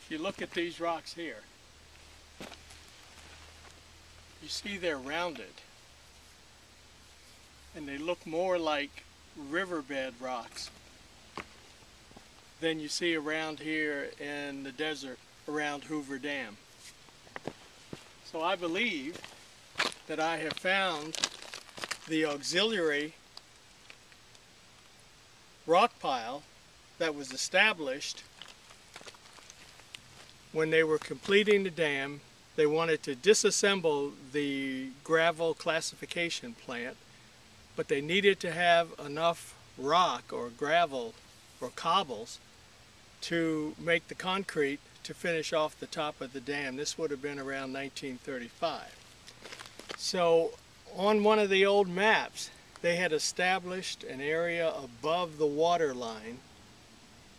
if you look at these rocks here, you see they're rounded. And they look more like riverbed rocks than you see around here in the desert around Hoover Dam. So I believe that I have found the auxiliary rock pile that was established when they were completing the dam. They wanted to disassemble the gravel classification plant, but they needed to have enough rock or gravel or cobbles to make the concrete to finish off the top of the dam. This would have been around 1935. So on one of the old maps, they had established an area above the water line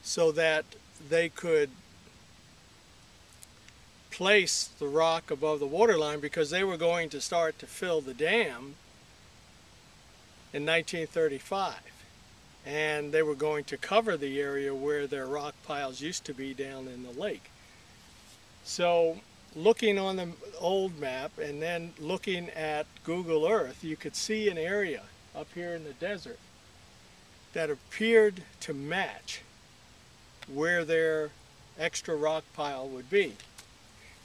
so that they could place the rock above the water line, because they were going to start to fill the dam in 1935, and they were going to cover the area where their rock piles used to be down in the lake. So looking on the old map and then looking at Google Earth, you could see an area up here in the desert that appeared to match where their extra rock pile would be.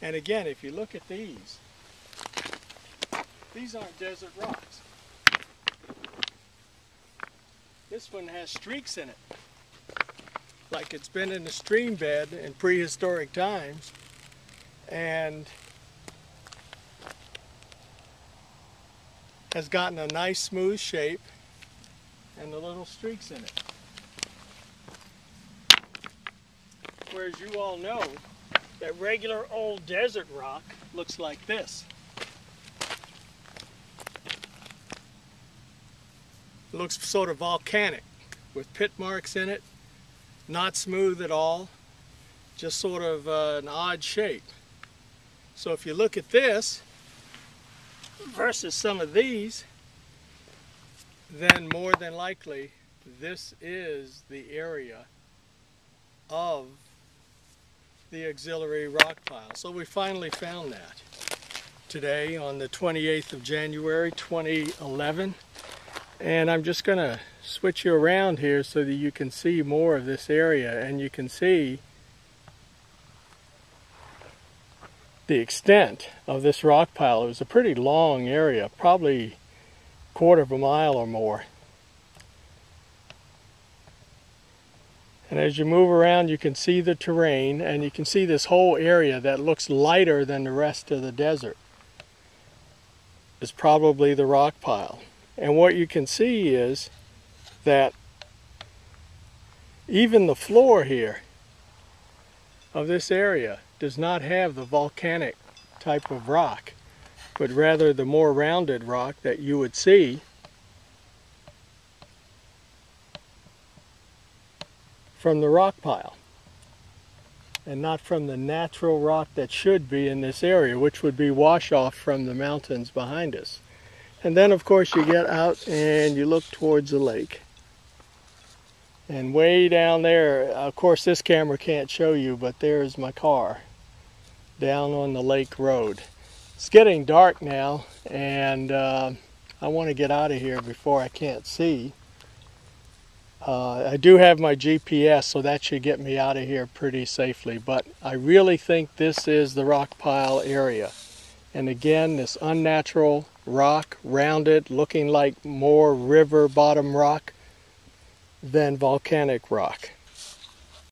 And again, if you look at these aren't desert rocks. This one has streaks in it, like it's been in a stream bed in prehistoric times, and has gotten a nice smooth shape and the little streaks in it. Whereas you all know that regular old desert rock looks like this. It looks sort of volcanic with pit marks in it, not smooth at all, just sort of an odd shape. So if you look at this versus some of these, then more than likely this is the area of the auxiliary rock pile. So we finally found that today on the 28th of January 2011. And I'm just going to switch you around here so that you can see more of this area, and you can see the extent of this rock pile. It was a pretty long area, probably a quarter of a mile or more. And as you move around, you can see the terrain, and you can see this whole area that looks lighter than the rest of the desert is probably the rock pile. And what you can see is that even the floor here of this area does not have the volcanic type of rock, but rather the more rounded rock that you would see from the rock pile, and not from the natural rock that should be in this area, which would be wash off from the mountains behind us. And then of course you get out and you look towards the lake. And way down there, of course this camera can't show you, but there's my car down on the lake road. It's getting dark now, and I want to get out of here before I can't see. I do have my GPS, so that should get me out of here pretty safely, but I really think this is the rock pile area. And again, this unnatural rock, rounded, looking like more river bottom rock than volcanic rock.